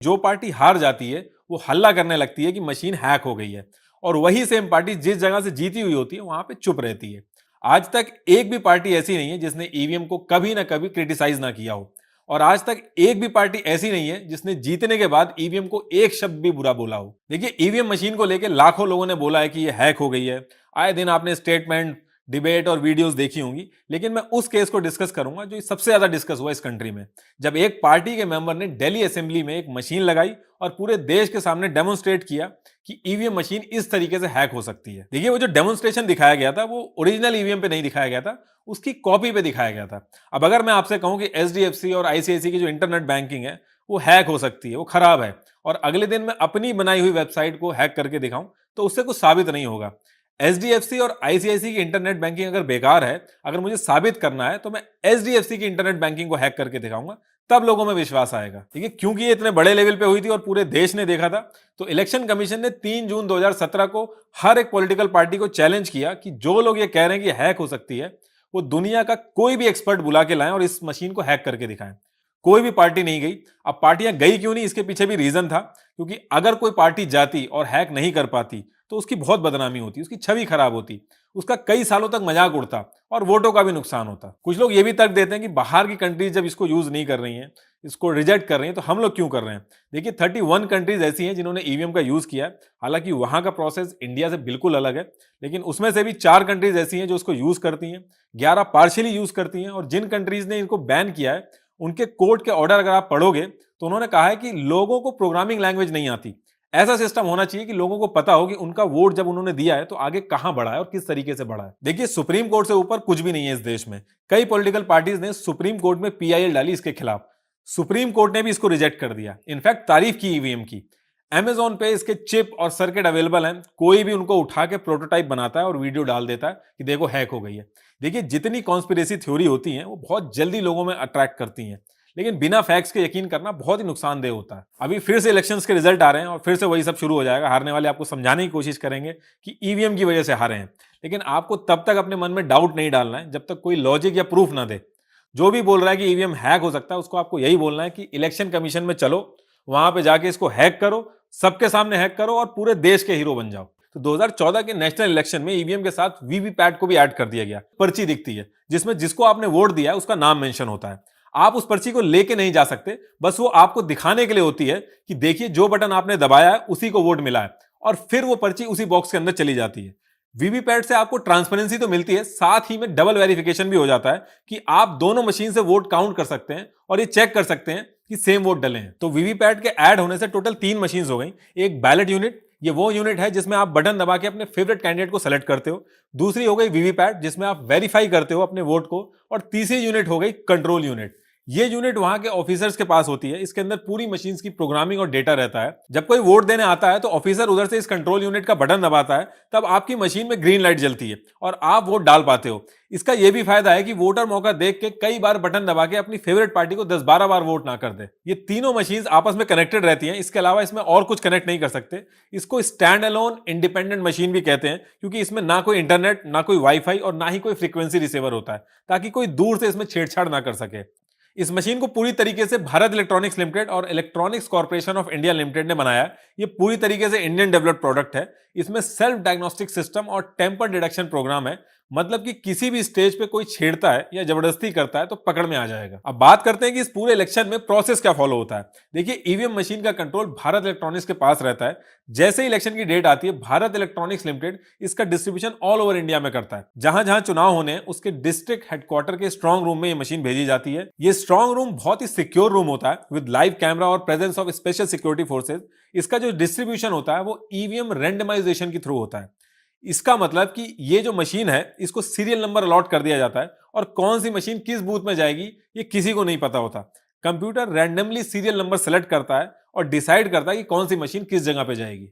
जो पार्टी हार जाती है वो हल्ला करने लगती है कि मशीन हैक हो गई है, और वही सेम पार्टी जिस जगह से जीती हुई होती है वहां पे चुप रहती है। आज तक एक भी पार्टी ऐसी नहीं है जिसने ईवीएम को कभी ना कभी क्रिटिसाइज ना किया हो, और आज तक एक भी पार्टी ऐसी नहीं है जिसने जीतने के बाद ईवीएम को एक शब्द भी बुरा बोला हो। देखिए, ईवीएम मशीन को लेकर लाखों लोगों ने बोला है कि ये हैक हो गई है। आए दिन आपने स्टेटमेंट, डिबेट और वीडियोस देखी होंगी, लेकिन मैं उस केस को डिस्कस करूंगा जो सबसे ज्यादा डिस्कस हुआ इस कंट्री में, जब एक पार्टी के मेंबर ने दिल्ली असेंबली में एक मशीन लगाई और पूरे देश के सामने डेमोन्स्ट्रेट किया कि ईवीएम मशीन इस तरीके से हैक हो सकती है। देखिए, वो जो डेमोन्स्ट्रेशन दिखाया गया था वो ओरिजिनल ईवीएम पे नहीं दिखाया गया था, उसकी कॉपी पे दिखाया गया था। अब अगर मैं आपसे कहूं कि एचडीएफसी और आईसीआईसी की जो इंटरनेट बैंकिंग है वो हैक हो सकती है, वो खराब है, और अगले दिन मैं अपनी बनाई हुई वेबसाइट को हैक करके दिखाऊं, तो उससे कुछ साबित नहीं होगा। एचडीएफसी और आईसीआईसी की इंटरनेट बैंकिंग अगर बेकार है, अगर मुझे साबित करना है, तो मैं एचडीएफसी की इंटरनेट बैंकिंग को हैक करके दिखाऊंगा, तब लोगों में विश्वास आएगा। ठीक है, क्योंकि ये इतने बड़े लेवल पे हुई थी और पूरे देश ने देखा था, तो इलेक्शन कमीशन ने 3 जून 2017 को हर एक पॉलिटिकल पार्टी को चैलेंज किया कि जो लोग ये कह रहे हैं कि हैक हो सकती है, वो दुनिया का कोई भी एक्सपर्ट बुला के लाएं और इस मशीन को हैक करके दिखाएं। कोई भी पार्टी नहीं गई। अब पार्टियां गई क्यों नहीं, इसके पीछे भी रीजन था, क्योंकि अगर कोई पार्टी जाती और हैक नहीं कर पाती तो उसकी बहुत बदनामी होती, उसकी छवि खराब होती, उसका कई सालों तक मजाक उड़ता और वोटों का भी नुकसान होता। कुछ लोग ये भी तर्क देते हैं कि बाहर की कंट्रीज जब इसको यूज नहीं कर रही हैं, इसको रिजेक्ट कर रही हैं, तो हम लोग क्यों कर रहे हैं। देखिए, 31 कंट्रीज ऐसी हैं जिन्होंने ईवीएम का यूज किया है। हालांकि वहां का प्रोसेस इंडिया से बिल्कुल अलग है, लेकिन उसमें से भी 4 कंट्रीज ऐसी हैं जो उसको यूज करती हैं, 11 पार्शियली यूज करती हैं, और जिन कंट्रीज ने इनको बैन किया है उनके कोर्ट के ऑर्डर अगर आप पढ़ोगे तो उन्होंने कहा है कि लोगों को प्रोग्रामिंग लैंग्वेज नहीं आती। ऐसा सिस्टम होना चाहिए कि लोगों को पता हो कि उनका वोट जब उन्होंने दिया है तो आगे कहां बढ़ा है और किस तरीके से बढ़ा है। देखिए, सुप्रीम कोर्ट से ऊपर कुछ भी नहीं है इस देश में। कई पॉलिटिकल पार्टीज ने सुप्रीम कोर्ट में पीआईएल डाली इसके खिलाफ, सुप्रीम कोर्ट ने भी इसको रिजेक्ट कर दिया, इनफैक्ट तारीफ की ईवीएम की। Amazon पे इसके चिप और सर्किट अवेलेबल हैं, कोई भी उनको उठा के प्रोटोटाइप बनाता है और वीडियो डाल देता है कि देखो हैक हो गई है। देखिए, जितनी कॉन्स्पिरेसी थ्योरी होती हैं वो बहुत जल्दी लोगों में अट्रैक्ट करती हैं, लेकिन बिना फैक्ट्स के यकीन करना बहुत ही नुकसानदेह होता है। अभी फिर से इलेक्शंस के रिजल्ट आ रहे हैं और फिर से वही सब शुरू हो जाएगा। हारने वाले आपको समझाने की कोशिश करेंगे कि ईवीएम की वजह से हारे हैं, लेकिन आपको तब तक अपने मन में डाउट नहीं डालना है जब तक कोई लॉजिक या प्रूफ ना दे। जो भी बोल रहा है कि ईवीएम हैक हो सकता है, उसको आपको यही बोलना है कि इलेक्शन कमीशन में चलो, वहां पे जाके इसको हैक करो, सबके सामने हैक करो और पूरे देश के हीरो बन जाओ। तो 2014 के नेशनल इलेक्शन में ईवीएम के साथ वीवीपैट को भी ऐड कर दिया गया। पर्ची दिखती है जिसमें जिसको आपने वोट दिया है उसका नाम मेंशन होता है। आप उस पर्ची को लेके नहीं जा सकते, बस वो आपको दिखाने के लिए होती है कि देखिए जो बटन आपने दबाया है उसी को वोट मिला है, और फिर वो पर्ची उसी बॉक्स के अंदर चली जाती है। वीवीपैट से आपको ट्रांसपेरेंसी तो मिलती है, साथ ही में डबल वेरिफिकेशन भी हो जाता है कि आप दोनों मशीन से वोट काउंट कर सकते हैं और ये चेक कर सकते हैं कि सेम वोट डले हैं। तो वीवीपैट के ऐड होने से टोटल 3 मशीन हो गई। एक बैलेट यूनिट, ये वो यूनिट है जिसमें आप बटन दबा के अपने फेवरेट कैंडिडेट को सेलेक्ट करते हो। दूसरी हो गई वीवीपैट जिसमें आप वेरीफाई करते हो अपने वोट को। और तीसरी यूनिट हो गई कंट्रोल यूनिट। ये यूनिट वहां के ऑफिसर्स के पास होती है। इसके अंदर पूरी मशीन की प्रोग्रामिंग और डेटा रहता है। जब कोई वोट देने आता है तो ऑफिसर उधर से इस कंट्रोल यूनिट का बटन दबाता है, तब आपकी मशीन में ग्रीन लाइट जलती है और आप वोट डाल पाते हो। इसका यह भी फायदा है कि वोटर मौका देख के कई बार बटन दबा के अपनी फेवरेट पार्टी को 10-12 बार वोट ना कर दे। ये तीनों मशीन आपस में कनेक्टेड रहती हैं, इसके अलावा इसमें और कुछ कनेक्ट नहीं कर सकते। इसको स्टैंड अलोन इंडिपेंडेंट मशीन भी कहते हैं, क्योंकि इसमें ना कोई इंटरनेट, ना कोई वाईफाई और ना ही कोई फ्रीक्वेंसी रिसीवर होता है, ताकि कोई दूर से इसमें छेड़छाड़ ना कर सके। इस मशीन को पूरी तरीके से भारत इलेक्ट्रॉनिक्स लिमिटेड और electronics corporation of India limited ने बनाया है। ये पूरी तरीके से इंडियन डेवलप्ड प्रोडक्ट है। इसमें सेल्फ डायग्नोस्टिक सिस्टम और टेम्पर डिडक्शन प्रोग्राम है, मतलब कि किसी भी स्टेज पे कोई छेड़ता है या जबरदस्ती करता है तो पकड़ में आ जाएगा। अब बात करते हैं कि इस पूरे इलेक्शन में प्रोसेस क्या फॉलो होता है। देखिए, ईवीएम मशीन का कंट्रोल भारत इलेक्ट्रॉनिक्स के पास रहता है। जैसे ही इलेक्शन की डेट आती है, भारत इलेक्ट्रॉनिक्स लिमिटेड इसका डिस्ट्रीब्यूशन ऑल ओवर इंडिया में करता है। जहां जहां चुनाव होने हैं उसके डिस्ट्रिक्ट हेडक्वार्टर के स्ट्रॉन्ग रूम में ये मशीन भेजी जाती है। ये स्ट्रॉन्ग रूम बहुत ही सिक्योर रूम होता है विद लाइव कैमरा और presence of special security forces. इसका जो डिस्ट्रीब्यूशन होता है वो ईवीएम रैंडमाइजेशन के थ्रू होता है। इसका मतलब कि ये जो मशीन है इसको सीरियल नंबर अलॉट कर दिया जाता है, और कौन सी मशीन किस बूथ में जाएगी ये किसी को नहीं पता होता। Computer randomly serial number select करता है और डिसाइड करता है कि कौन सी मशीन किस जगह पे जाएगी।